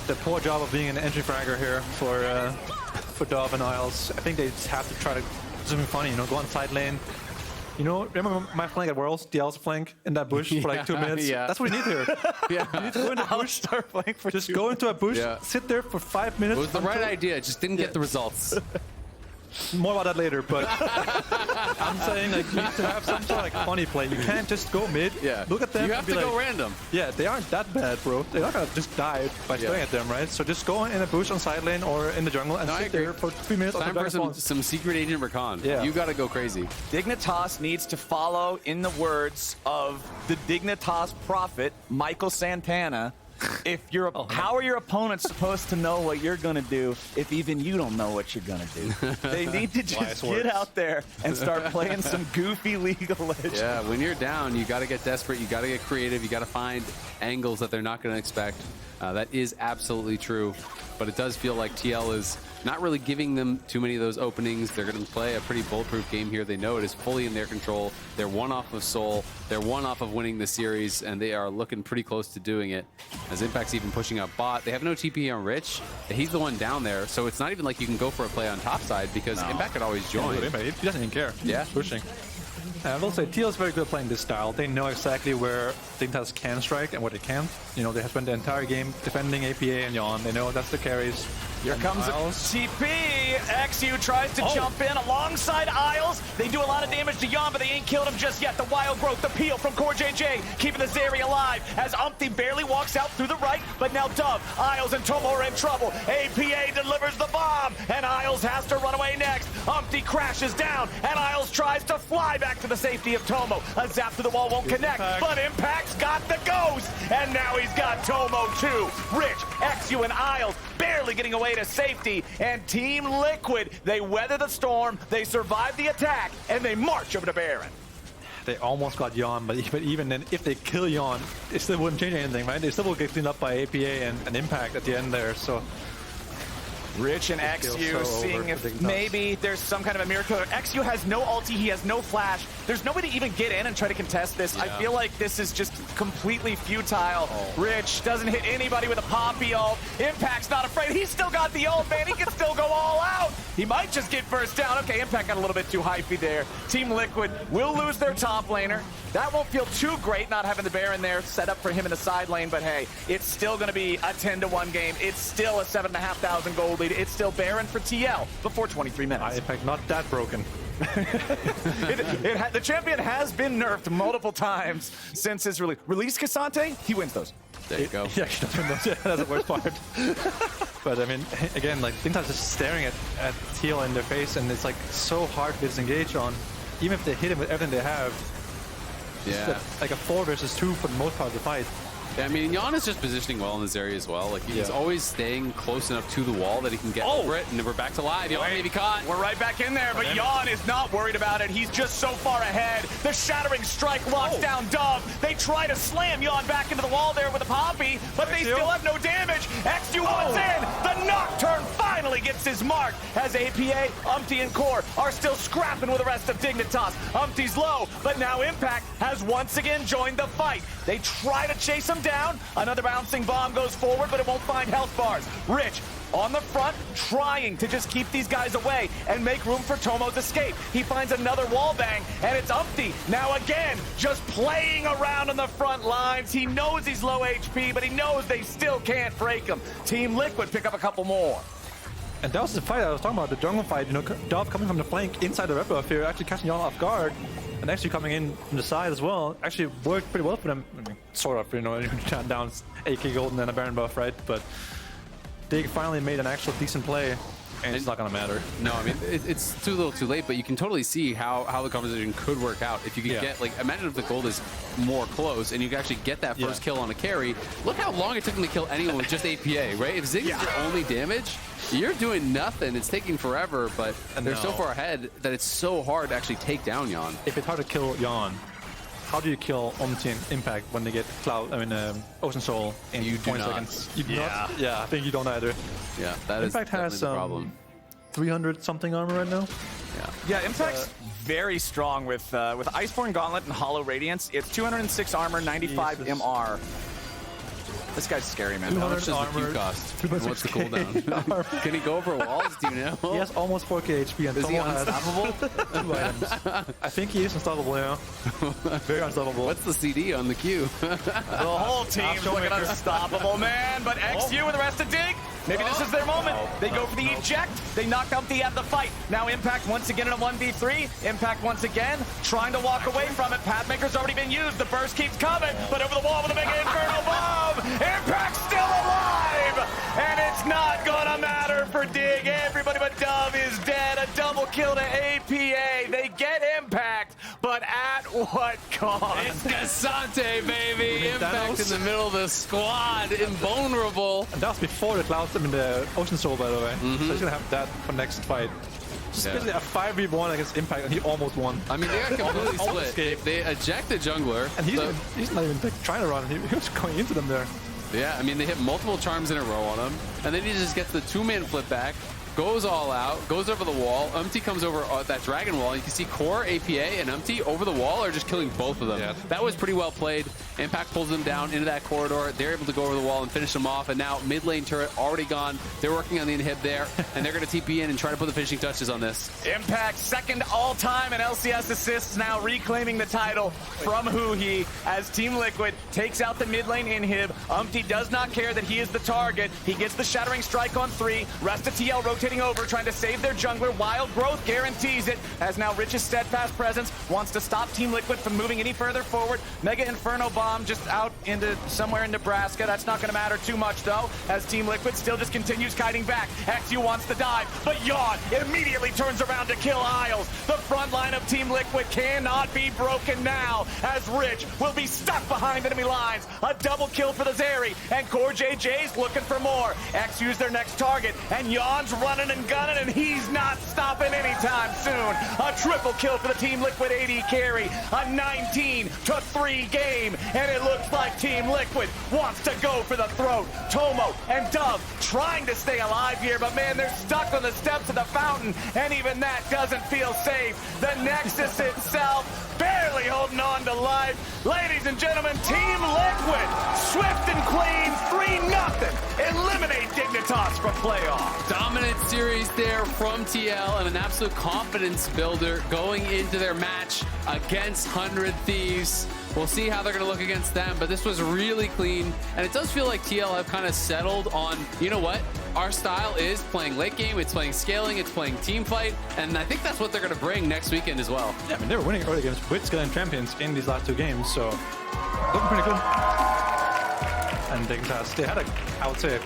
The poor job of being an entry fragger here for Dove and Isles. I think they just have to try to do something funny, you know, go on side lane. You know, remember my flank at Worlds, the Elsa flank in that bush for like 2 minutes? Yeah. That's what we need here. You need to go into a bush, just go into a bush, sit there for 5 minutes. It was the right idea, it just didn't get the results. More about that later, but I'm saying like you need to have some sort of like funny play. You can't just go mid. Yeah. Look at them. You have to go random. Yeah, they aren't that bad, bro. They're not gonna just die by staring at them, right? So just go in a bush on side lane or in the jungle and sit there for 3 minutes. Time for some secret agent Rakan. Yeah. You gotta go crazy. Dignitas needs to follow in the words of the Dignitas prophet, Michael Santana. If you're how are your opponents supposed to know what you're gonna do if even you don't know what you're gonna do? They need to just get out there and start playing some goofy League of Legends. Yeah, when you're down, you gotta get desperate, you gotta get creative, you gotta find angles that they're not gonna expect. That is absolutely true, but it does feel like TL is not really giving them too many of those openings. They're going to play a pretty bulletproof game here. They know it is fully in their control. They're 1 off of Seoul. They're 1 off of winning the series, and they are looking pretty close to doing it. As Impact's even pushing up bot. They have no TP on Rich. He's the one down there, so it's not even like you can go for a play on top side because Impact could always join. He doesn't even care. Yeah. He's pushing. I will say TL is very good at playing this style. They know exactly where Dignitas can strike and what they can't. You know, they have spent the entire game defending APA and Yeon. They know that's the carries. Here comes a TP. eXyu tries to jump in alongside Isles. They do a lot of damage to Yeon, but they ain't killed him just yet. The wild growth, the peel from CoreJJ, keeping the Zeri alive as UmTi barely walks out through the right, but now Dove, Isles, and Tomo are in trouble. APA delivers the bomb, and Isles has to run away next. UmTi crashes down, and Isles tries to fly back to the safety of Tomo. A zap to the wall won't connect, but Impact's got the ghost, and now he's got Tomo too. Rich, eXyu, and Isles barely getting away to safety, and Team Liquid, they weather the storm, they survive the attack, and they march over to Baron. They almost got Yeon, but even then, if they kill Yeon, it still wouldn't change anything, right? They still will get cleaned up by APA and Impact at the end there, so Rich and eXyu seeing if maybe there's some kind of a miracle. eXyu has no ulti, he has no flash. There's nobody to even get in and try to contest this. I feel like this is just completely futile. Rich doesn't hit anybody with a Poppy ult. Impact's not afraid. He's still got the ult, man. He can still go all out. He might just get first down. Okay, Impact got a little bit too hypey there. Team Liquid will lose their top laner. That won't feel too great not having the Baron there set up for him in the side lane, but hey, it's still going to be a 10-1 game. It's still a 7,500 gold lead. It's still Baron for TL before 23 minutes. Impact not that broken. The champion has been nerfed multiple times since his release. Release Cassante, he wins those. There you go. He actually doesn't know. That's the worst part. But I mean, again, like Dignitas just staring at TL in their face, and it's like so hard to disengage on. Even if they hit him with everything they have, Yeah. like a 4 versus 2 for the most part of the fight. Yeah, I mean, Yeon is just positioning well in this area as well. Like, he's always staying close enough to the wall that he can get over it, and then we're back to live. Yeon may be caught. We're right back in there, but Yeon is not worried about it. He's just so far ahead. The Shattering Strike locks down Dove. They try to slam Yeon back into the wall there with a Poppy, but they still have no damage. eXyu wants in. The Nocturne finally gets his mark as APA, UmTi, and Core are still scrapping with the rest of Dignitas. UmTi's low, but now Impact has once again joined the fight. They try to chase him down. Another bouncing bomb goes forward, but it won't find health bars. Rich on the front, trying to just keep these guys away and make room for Tomo's escape. He finds another wall bang, and it's UmTi. Now again, just playing around on the front lines. He knows he's low HP, but he knows they still can't break him. Team Liquid pick up a couple more. And that was the fight I was talking about, the jungle fight. You know, Dove coming from the flank inside the red buff here, actually catching Yeon off guard. And actually coming in from the side as well. Actually worked pretty well for them. I mean, sort of, you know, down 8k gold and then a Baron buff, right? But they finally made an actual decent play. And it's not going to matter. No, I mean, it's too little too late, but you can totally see how the conversation could work out. If you could get, like, imagine if the gold is more close and you can actually get that first kill on a carry. Look how long it took them to kill anyone with just APA, right? If Ziggs is your only damage, you're doing nothing. It's taking forever, but they're so far ahead that it's so hard to actually take down Yeon. If it's hard to kill Yeon, how do you kill UmTi and Impact when they get Ocean Soul in 20 seconds? You do not? Yeah, I think you don't either. Yeah, that Impact has the problem. 300 something armor right now. Yeah, Impact's very strong with Iceborne Gauntlet and Hollow Radiance. It's 206 armor, 95 MR. This guy's scary, man. How much does the Q cost? What's the cooldown? Can he go over walls? Do you know? He has almost 4k HP and is he Tomo has unstoppable? 2 items. I think he is unstoppable now. Very unstoppable. What's the CD on the Q? The whole team's looking unstoppable, man. But eXyu and the rest of Dig, maybe this is their moment. They go for the eject. They knock UmTi out of the fight. Now Impact once again in a 1v3. Impact once again trying to walk away from it. Pathmaker's already been used. The burst keeps coming, but over the wall with a mega Inferno bomb. Impact's still alive, and it's not gonna matter for Dig. Everybody but Dove is dead. A double kill to APA. They get Impact, but at what cost? It's Cassante, baby. Impact in the middle of the squad, invulnerable. And that was before the Clouds, the Ocean Soul, by the way. So he's gonna have that for next fight. Just basically a 5v1 against Impact, and he almost won. I mean, they got completely split. If they eject the jungler, and he's not even trying to run. He was going into them there. Yeah, I mean, they hit multiple charms in a row on him, and then he just gets the 2-man flip back, goes all out, goes over the wall. UmTi comes over that dragon wall. You can see Core, APA, and UmTi over the wall are just killing both of them. Yeah. That was pretty well played. Impact pulls them down into that corridor. They're able to go over the wall and finish them off, and now mid lane turret already gone. They're working on the inhib there, and they're going to TP in and try to put the finishing touches on this. Impact second all-time in LCS assists, now reclaiming the title from Huhi as Team Liquid takes out the mid lane inhib. UmTi does not care that he is the target. He gets the Shattering Strike on 3. Rest of TL rotating over, trying to save their jungler. Wild Growth guarantees it, as now Rich's steadfast presence wants to stop Team Liquid from moving any further forward. Mega Inferno Bomb just out into somewhere in Nebraska. That's not going to matter too much, though, as Team Liquid still just continues kiting back. eXyu wants to dive, but Yeon immediately turns around to kill Isles. The front line of Team Liquid cannot be broken now, as Rich will be stuck behind enemy lines. A double kill for the Zeri, and CoreJJ's looking for more. eXyu's their next target, and Yeon's running and gunning, and he's not stopping anytime soon. A triple kill for the Team Liquid AD carry. A 19-3 game. and it looks like Team Liquid wants to go for the throat. Tomo and Dove trying to stay alive here, but man, they're stuck on the steps of the fountain, and even that doesn't feel safe. The Nexus itself barely holding on to life. Ladies and gentlemen, Team Liquid, swift and clean, 3-0. Eliminate Dignitas from playoffs. Dominant series there from TL and an absolute confidence builder going into their match against 100 Thieves. We'll see how they're going to look against them, but this was really clean. And it does feel like TL have kind of settled on, you know what? Our style is playing late game, it's playing scaling, it's playing team fight, and I think that's what they're going to bring next weekend as well. Yeah, I mean, they were winning early games with scaling champions in these last 2 games, so looking pretty good. And Dignitas, they had I would say,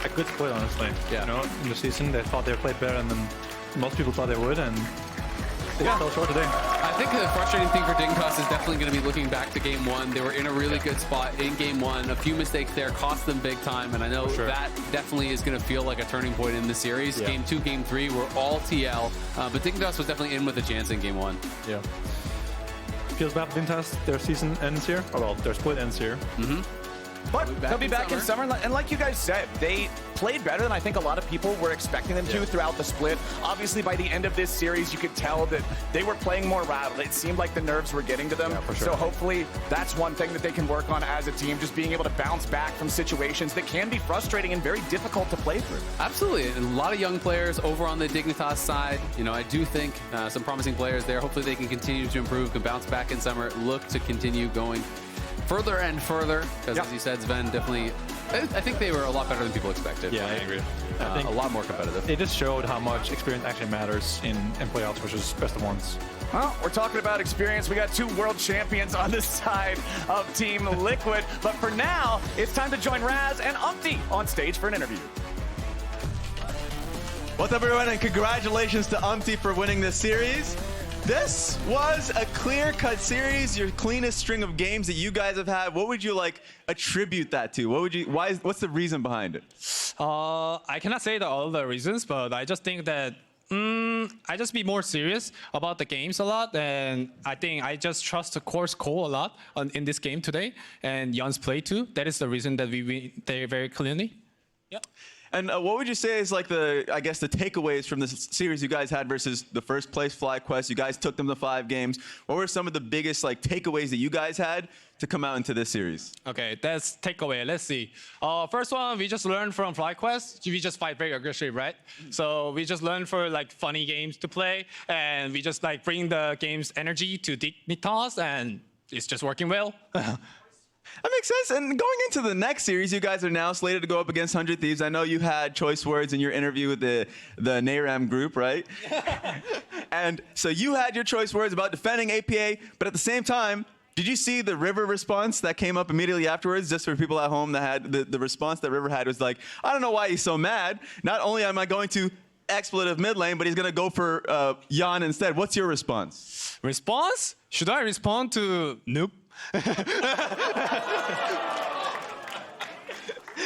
a good split, honestly. Yeah. You know, in the season, they thought they played better than most people thought they would, and they fell short today. I think the frustrating thing for Dignitas is definitely going to be looking back to game 1. They were in a really good spot in game 1. A few mistakes there cost them big time, and I know that definitely is going to feel like a turning point in the series. Game 2, game 3 were all TL, but Dignitas was definitely in with a chance in game 1. Yeah. Feels bad for Dignitas. Their season ends here. Oh, well, their split ends here. But they'll be back in summer. And like you guys said, they played better than I think a lot of people were expecting them to throughout the split. Obviously, by the end of this series, you could tell that they were playing more rattled. It seemed like the nerves were getting to them. Yeah, for sure. So hopefully, that's one thing that they can work on as a team, just being able to bounce back from situations that can be frustrating and very difficult to play through. Absolutely. And a lot of young players over on the Dignitas side. You know, I do think some promising players there. Hopefully, they can continue to improve, can bounce back in summer, look to continue going further and further, because as you said, Zven definitely, I think they were a lot better than people expected. Yeah, I agree. I think a lot more competitive. They just showed how much experience actually matters in playoffs versus best of ones. Well, we're talking about experience. We got 2 world champions on the side of Team Liquid. But for now, it's time to join Raz and UmTi on stage for an interview. What's up, everyone, and congratulations to UmTi for winning this series. This was a clear-cut series, your cleanest string of games that you guys have had. What would you like attribute that to? What's the reason behind it? I cannot say all the reasons, but I just think that I just be more serious about the games a lot, and I think I just trust the course Cole a lot in this game today, and Yeon's play too. That is the reason that we win very clearly. Yeah. And what would you say is like the takeaways from this series you guys had versus the first place FlyQuest? You guys took them to 5 games. What were some of the biggest takeaways that you guys had to come out into this series? Okay, that's takeaway. Let's see. First one, we just learned from FlyQuest. We just fight very aggressive, right? So we just learned for funny games to play, and we just bring the game's energy to Dignitas, and it's just working well. That makes sense. And going into the next series, you guys are now slated to go up against 100 Thieves. I know you had choice words in your interview with the NARAM group, right? And so you had your choice words about defending APA, but at the same time, did you see the River response that came up immediately afterwards? Just for people at home that had the response that River had was like, I don't know why he's so mad. Not only am I going to expletive mid lane, but he's going to go for Yeon instead. What's your response? Response? Should I respond to Noob?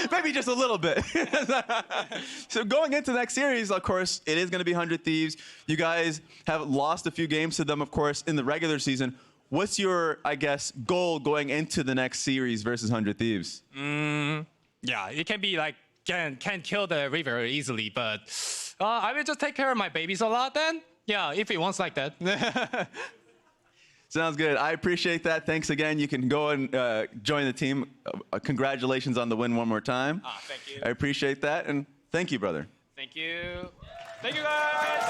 Maybe just a little bit. So going into the next series, of course, it is going to be 100 Thieves. You guys have lost a few games to them, of course, in the regular season. What's your, goal going into the next series versus 100 Thieves? Yeah, it can be can kill the River easily, but I will just take care of my babies a lot then. Yeah, if he wants like that. Sounds good. I appreciate that. Thanks again. You can go and join the team. Congratulations on the win one more time. Thank you. I appreciate that, and thank you, brother. Thank you. Thank you, guys.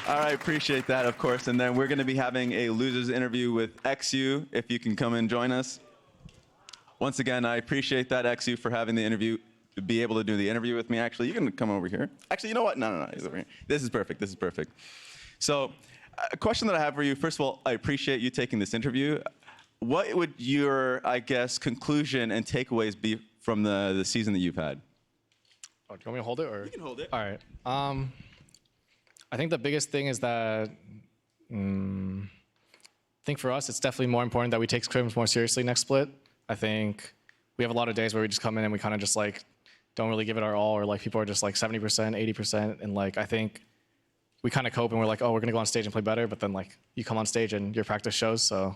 All right, appreciate that, of course. And then we're going to be having a losers interview with eXyu, if you can come and join us. Once again, I appreciate that, eXyu, for having the interview, to be able to do the interview with me. Actually, you can come over here. Actually, you know what? No. He's over here. This is perfect. This is perfect. So, a question that I have for you. First of all, I appreciate you taking this interview. What would your, conclusion and takeaways be from the season that you've had? Oh, do you want me to hold it? Or? You can hold it. All right. I think the biggest thing is that I think for us, it's definitely more important that we take scrims more seriously next split. I think we have a lot of days where we just come in and we kind of just don't really give it our all, or people are just 70%, 80%, and I think we kind of cope and we're like, oh, we're gonna go on stage and play better. But then like you come on stage and your practice shows. So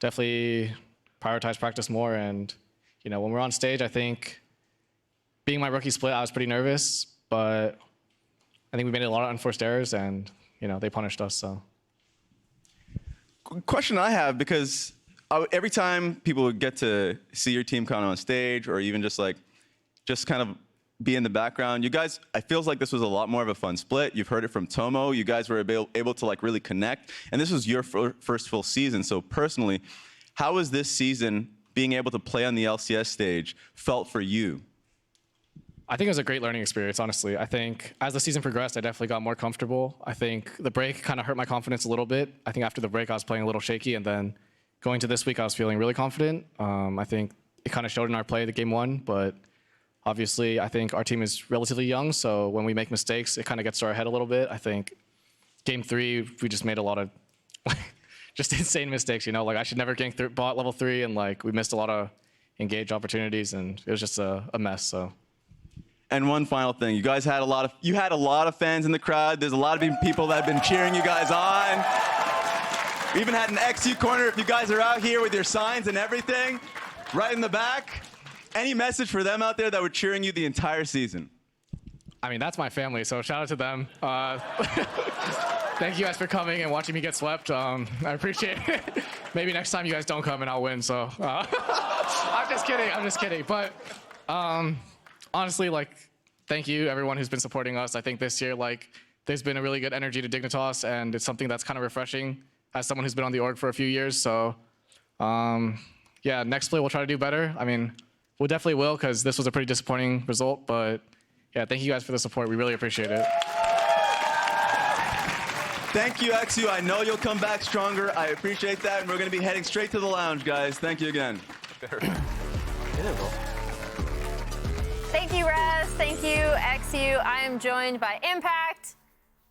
definitely prioritize practice more. And when we're on stage, I think being my rookie split, I was pretty nervous, but I think we made a lot of unforced errors, and they punished us. So, question I have, because every time people would get to see your team kind of on stage, or even just kind of be in the background, you guys, it feels like this was a lot more of a fun split. You've heard it from Tomo. You guys were able to like really connect, and this was your first full season. So personally, how was this season being able to play on the LCS stage felt for you? I think it was a great learning experience, honestly. I think as the season progressed, I definitely got more comfortable. I think the break kind of hurt my confidence a little bit. I think after the break, I was playing a little shaky, and then going to this week, I was feeling really confident. I think it kind of showed in our play the game one, but obviously, I think our team is relatively young, so when we make mistakes, it kind of gets to our head a little bit. I think game 3, we just made a lot of just insane mistakes. Like I should never gank bot level 3, and like we missed a lot of engage opportunities, and it was just a mess. So. And one final thing, you guys had a lot of fans in the crowd. There's a lot of people that have been cheering you guys on. We even had an eXyu corner. If you guys are out here with your signs and everything, right in the back, any message for them out there that were cheering you the entire season? I mean, that's my family, so shout out to them. Thank you guys for coming and watching me get swept. I appreciate it. Maybe next time you guys don't come and I'll win. So I'm just kidding. But honestly, like, thank you everyone who's been supporting us. I think this year, like, there's been a really good energy to Dignitas, and it's something that's kind of refreshing as someone who's been on the org for a few years. So yeah, next play we'll try to do better. I mean, we definitely will, because this was a pretty disappointing result. But yeah, thank you guys for the support. We really appreciate it. Thank you, eXyu. I know you'll come back stronger. I appreciate that. And we're going to be heading straight to the lounge, guys. Thank you again. Thank you, Rez. Thank you, eXyu. I am joined by Impact,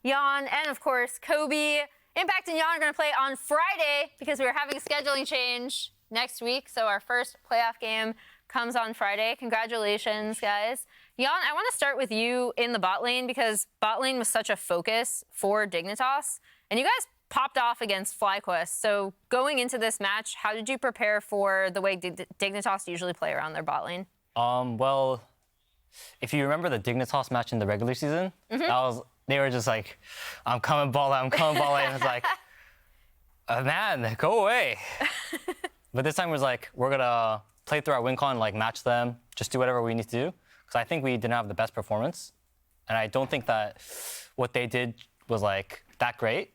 Yeon, and of course, Kobe. Impact and Yeon are going to play on Friday because we're having a scheduling change next week. So our first playoff game comes on Friday. Congratulations, guys. Yeon, I want to start with you in the bot lane, because bot lane was such a focus for Dignitas, and you guys popped off against FlyQuest. So going into this match, how did you prepare for the way Dignitas usually play around their bot lane? Well, if you remember the Dignitas match in the regular season, they were just like, I'm coming ball lane, and it's like, man, go away. But this time it was like, we're gonna play through our win con, like match them, just do whatever we need to do. Because I think we didn't have the best performance. And I don't think that what they did was like that great,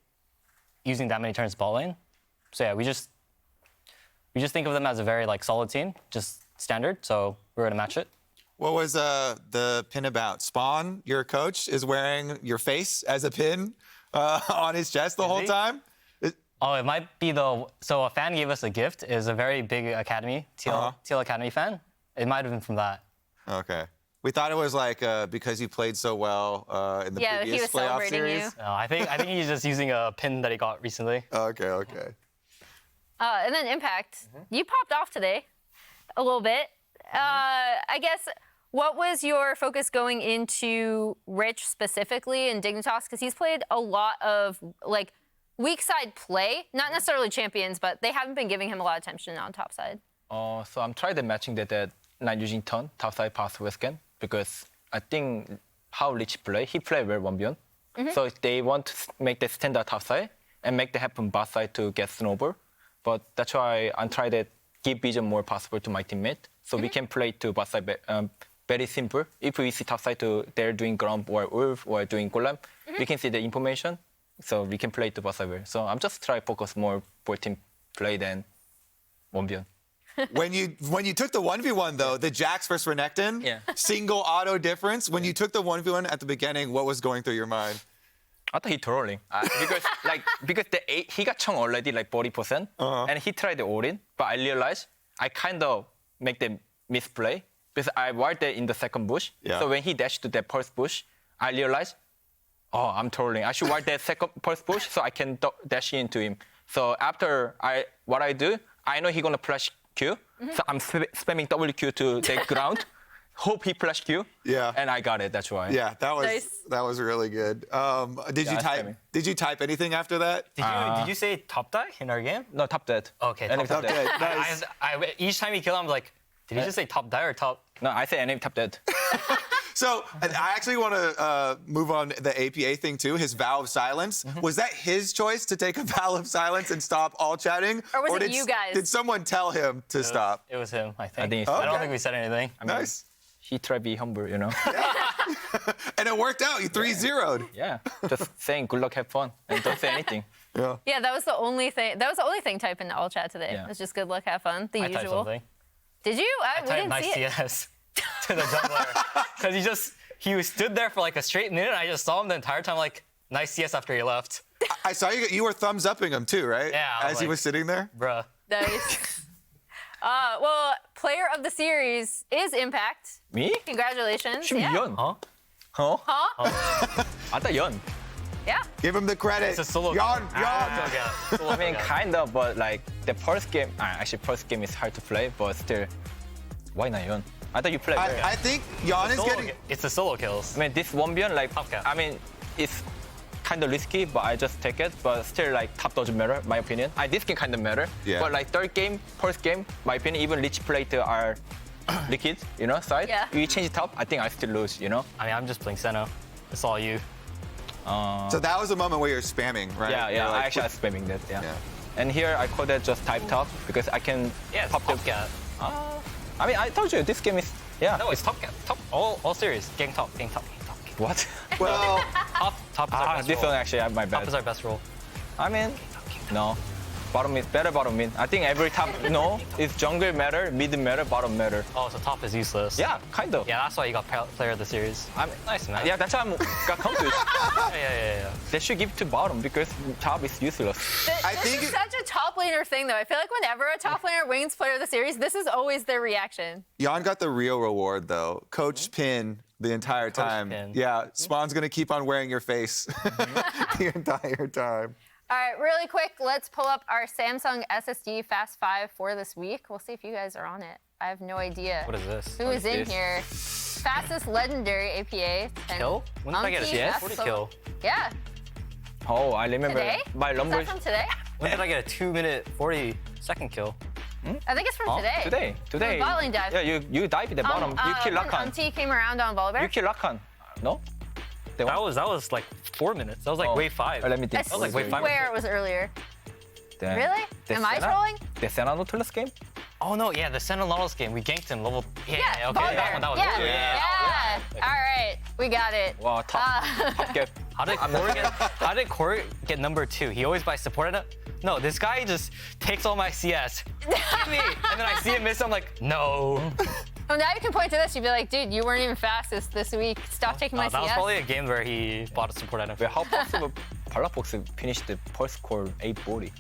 using that many turns bot lane. So yeah, we just think of them as a very like solid team, just standard. So we're gonna match it. What was the pin about? Spawn, your coach, is wearing your face as a pin on his chest the whole time? Oh, it might be so a fan gave us a gift. It was a very big Academy, TL Academy fan. It might have been from that. Okay. We thought it was like because you played so well in the previous playoff series. No, I think he's just using a pin that he got recently. Okay. And then Impact, you popped off today a little bit. I guess, what was your focus going into Rich specifically in Dignitas? Because he's played a lot of like weak side play, not necessarily champions, but they haven't been giving him a lot of attention on top side. So I'm trying the matching that not using turn top side pass with scan, because I think how Rich play, he play very 1v1. So if they want to make the standard top side and make the happen bot side to get snowball. But that's why I'm trying to give vision more possible to my teammate. So we can play to bot side very simple. If we see top side to they're doing Grump or Wolf or doing Golem, we can see the information. So we can play to bot side. So I'm just trying to focus more for team play than 1v1. When you took the 1v1 though, the Jax versus Renekton, single auto difference. When you took the 1v1 at the beginning, what was going through your mind? I thought he trolling because he got chung already like 40%, and he tried the all-in, but I realized I kind of make the misplay because I ward there in the second bush. Yeah. So when he dashed to the first bush, I realized, oh, I'm trolling. I should ward the first bush so I can dash into him. So after what I do, I know he's gonna flash Q, so I'm spamming WQ to the ground, hope he flash Q. Yeah. And I got it. That's why. Yeah, Nice. that was really good. Did you type anything after that? Did you say top die in our game? No, top dead. Okay, Enemy top top Okay, dead. nice. Each time you kill him, I'm like, did he just say top die or top? No, I say enemy top dead. So I actually want to move on the APA thing too. His vow of silence. Was that his choice to take a vow of silence and stop all chatting? Or was it did, you guys? Did someone tell him to stop? It was him, I think. I think it's I don't Okay. think we said anything. Nice. He tried to be humble, you know. And it worked out. You 3-0'd. Yeah. Just saying good luck, have fun, and don't say anything. Yeah. Yeah, that was the only thing. That was the only thing typed in the all chat today. Yeah. It was just good luck, have fun, the I typed usual. something. Did you? I We typed didn't nice see it. CS to the jungler. Because he stood there for like a straight minute, and I just saw him the entire time like, nice CS after he left. I saw you were thumbs upping him too, right? Yeah, I was As he like- was sitting there. Bruh. Nice. Well, player of the series is Impact. Me? Congratulations. Yeah. Yeon. Huh? Huh? Huh? I thought Yeon. Yeah. Give him the credit. It's a solo Yawn, game. yawn. I mean, kind of, but like the first game. Actually, first game is hard to play, but still, why not Yeon? I thought you played better. I think Yawn is getting. It's the solo kills. I mean, this 1v1, like, Top cap. I mean, it's kind of risky, but I just take it. But still, like, top doesn't matter, my opinion. This game kind of matter. Yeah. But like third game, first game, my opinion, even Lich played our liquid, you know, side. Yeah. You change top, I think I still lose, you know. I mean, I'm just playing Senna. It's all you. So that was a moment where you're spamming, right? Yeah, You're yeah. like, I actually was spamming that. Yeah. Yeah. And here I call that just type top because I can Yeah, it's pop top the. cat. I mean, I told you this game is. Yeah. No, it's top cat. Top. All series. Gang top. Gang top. Gang top. Gang top. What? Well, Top is our best This role. one actually, my Top bad. is our best role. I mean, no. Bottom mid, better bottom mid. I think every top, no, it's jungle matter, mid matter, bottom matter. Oh, so top is useless. Yeah, kind of. Yeah, that's why you got player of the series. I'm, Nice, man. yeah, that's why I got confused. Yeah. They should give it to bottom because top is useless. I This think is such a top laner thing, though. I feel like whenever a top laner wins player of the series, this is always their reaction. Yawn got the real reward though. Coach Pin the entire time. Pin. Yeah, Spawn's gonna keep on wearing your face the entire time. All right, really quick, let's pull up our Samsung SSD Fast 5 for this week. We'll see if you guys are on it. I have no idea. What is this? Who is in this? here? Fastest legendary APA. Kill? When did I get a UmTi, CS? that's 40 kill. Yeah, Oh, I remember today? my Is number. that from today? When did I get a 2-minute 40-second kill? I think it's from today. Today. Bot lane dive. Yeah, you dive at the bottom. You kill when Rakan. UmTi came around on Volibear. You kill Rakan. No? They That won? was like 4 minutes. That was like Oh. wave 5. Let me think. I like, wait, 5 swear it was earlier. Then Really? the Am I Senna? trolling? The Senna Nautilus game? Oh no, yeah, the Senna Nautilus game. We ganked him level. Yeah, okay, Volibear. that one. Yeah. All right, we got it. Wow, top gap. How did Corey get number 2? He always buys support item. No, this guy just takes all my CS. Give me, and then I see him miss. I'm like, no. Well, now you can point to this. You'd be like, dude, you weren't even fastest this week. Stop taking my That was CS. probably a game where he bought a support item. Wait, how possible Palafox finished the first score 840?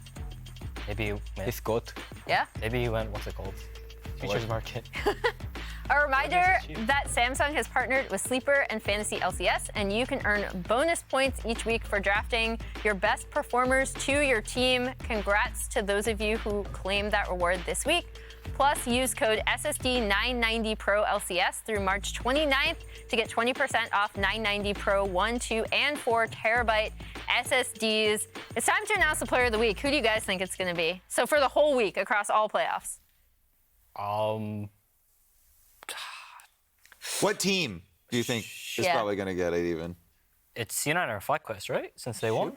Maybe It's good. Yeah. maybe he went. What's it called? Futures market. A reminder that Samsung has partnered with Sleeper and Fantasy LCS, and you can earn bonus points each week for drafting your best performers to your team. Congrats to those of you who claimed that reward this week. Plus, use code SSD990Pro LCS through March 29th to get 20% off 990 Pro 1, 2, and 4 terabyte SSDs. It's time to announce the player of the week. Who do you guys think it's going to be? So for the whole week across all playoffs. What team do you think is Yeah. probably gonna get it even? It's C9 or FlyQuest, right? Since they won.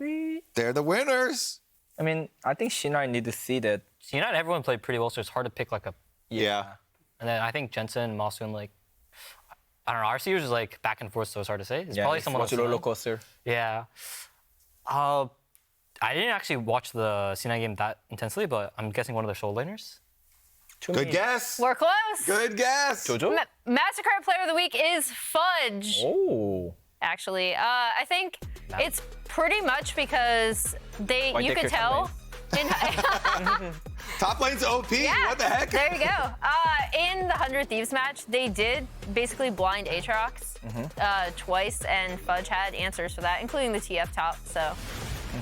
They're the winners. I mean, I think Shinai need to see that. C9, everyone played pretty well, so it's hard to pick like a. Yeah. And then I think Jensen, Mosun, like, I don't know. RC was just like back and forth, so it's hard to say. It's probably someone else. roller coaster. Yeah. I didn't actually watch the C9 game that intensely, but I'm guessing one of their solo laners. Good guess. We're close. Good guess. Jojo? MasterCard Player of the Week is Fudge. Oh. Actually, I think it's pretty much because Why you take could your tell. Top lane's OP. Yeah, What the heck? There you go. In the 100 Thieves match, they did basically blind Aatrox twice, and Fudge had answers for that, including the TF top. So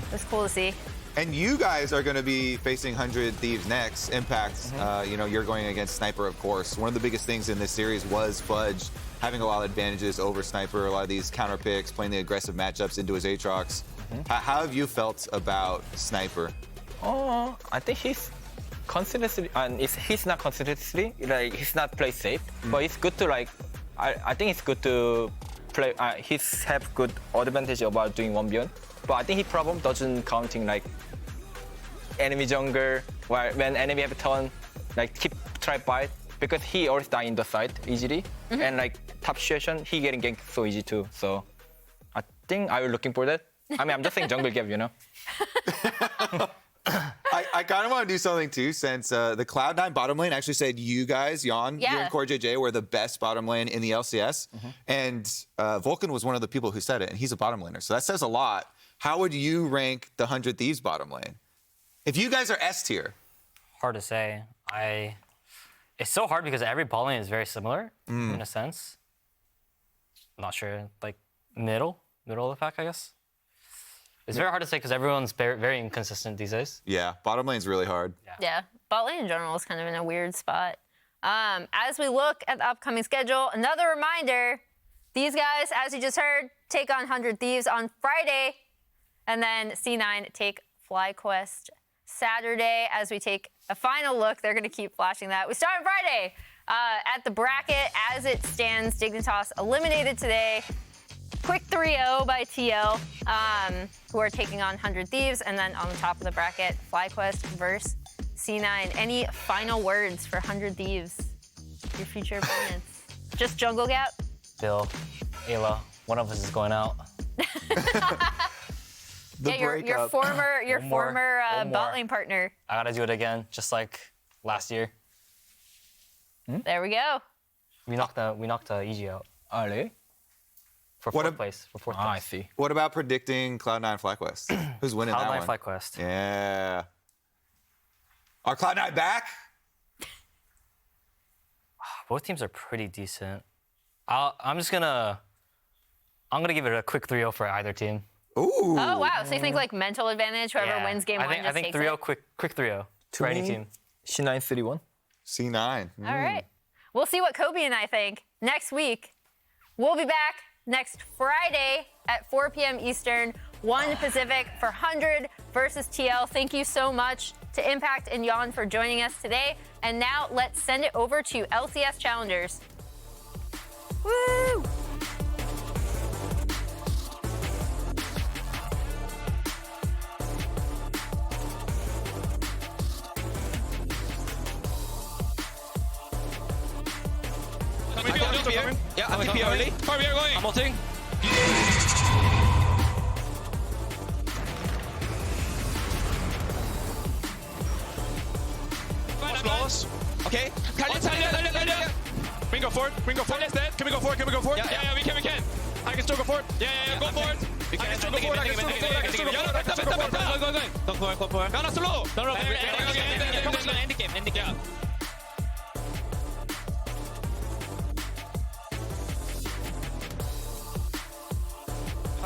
it was cool to see. And you guys are going to be facing 100 Thieves next. Impact, you know, you're going against Sniper, of course. One of the biggest things in this series was Fudge having a lot of advantages over Sniper, a lot of these counter picks, playing the aggressive matchups into his Aatrox. How have you felt about Sniper? Oh, I think he's consistently, and he's not consistently, like he's not play safe, but it's good to like, I think it's good to play, he's have good advantage about doing 1v1, but I think his problem doesn't counting like enemy jungle, where when enemy have a turn, like try bite, because he always die in the side easily, and like top situation, he getting ganked so easy too, so I think I was looking for that. I mean, I'm just saying jungle gap, you know? I kind of want to do something too, since the Cloud9 bottom lane actually said you guys, Yeon, you and CoreJJ were the best bottom lane in the LCS. And Vulcan was one of the people who said it, and he's a bottom laner. So that says a lot. How would you rank the 100 Thieves bottom lane? If you guys are S tier. Hard to say. It's so hard because every bot lane is very similar in a sense. I'm not sure, like middle of the pack, I guess. It's very hard to say because everyone's very inconsistent these days. Yeah, bottom lane's really hard. Yeah, bot lane in general is kind of in a weird spot. As we look at the upcoming schedule, another reminder, these guys, as you just heard, take on 100 Thieves on Friday, and then C9 take FlyQuest Saturday. As we take a final look, they're going to keep flashing that. We start on Friday. At the bracket, as it stands, Dignitas eliminated today. Quick 3-0 by TL, who are taking on 100 Thieves. And then on the top of the bracket, FlyQuest versus C9. Any final words for 100 Thieves, your future opponents? Just jungle gap? Bill, Ayla, one of us is going out. Your former bot lane partner. I gotta do it again, just like last year. There we go. We knocked eXyu out. Oh, really? For fourth place. I see. What about predicting Cloud9 FlyQuest? Who's winning that one? Cloud9 FlyQuest. Yeah. Are Cloud9 back? Both teams are pretty decent. I'm gonna give it a quick 3-0 for either team. Ooh. Oh, wow. So you think like mental advantage, whoever wins game one just I think takes 3-0, it? quick 3-0 for any team. C9 3-1. C9. All right. We'll see what Kobe and I think next week. We'll be back next Friday at 4 p.m. Eastern, 1 Pacific for 100 versus TL. Thank you so much to Impact and Yeon for joining us today. And now let's send it over to LCS Challengers. Woo! Yeah, I think we are early. Where we are going? I'm ulting. Flawless. Okay. We can go forward. Dead. Can we go forward? Yeah, we can. I can still go forward. Yeah, go forward. I can still go forward. Go. Gonna slow. End the game.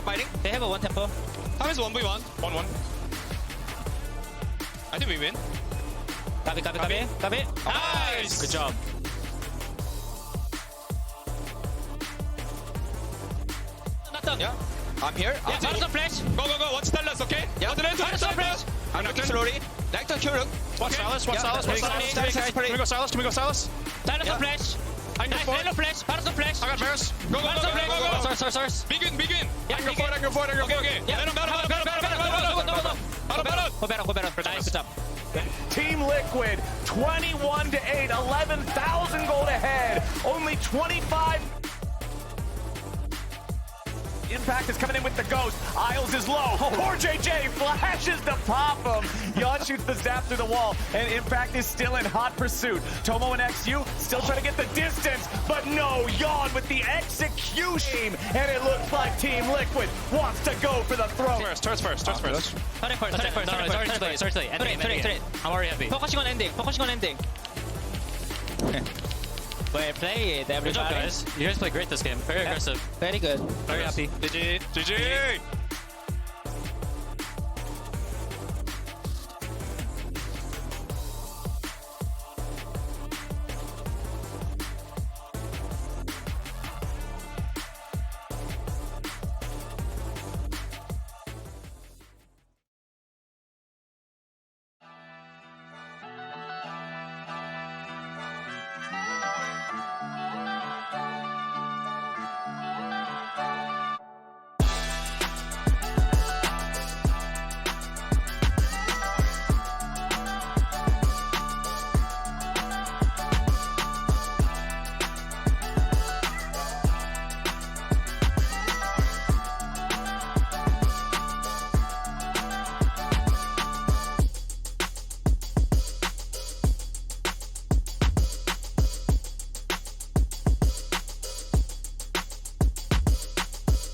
Fighting. They have a one tempo. How is 1v1? 1-1. I think we win. Copy. Nice! Good job. Not done. Yeah. I'm here. Yeah, Parasol flash. Go. Watch Stylus, okay? Yeah. Parasol flash. I'm knocking slowly. Nocturne Q. Watch Stylus. Can we go Stylus? Stylus on flash. Nice, Lulu flash, Parasol flash. I got Varus. Go. Source. Begin. Yeah, I can go forward. Okay. Yeah. Battle. Nice. Good job. Team Liquid, 21-8, 11,000 gold ahead. Only 25. Impact is coming in with the ghost. Isles is low. CoreJJ flashes to pop him. Yeon shoots the zap through the wall, and Impact is still in hot pursuit. Tomo and eXyu still trying to get the distance, but no, Yeon with the execution, and it looks like Team Liquid wants to go for the throw. Turret first. Turret. I'm already happy. Focusing on ending. Play it, everybody. Good job, guys. You guys play great this game. Very aggressive. Very good. Very happy. GG.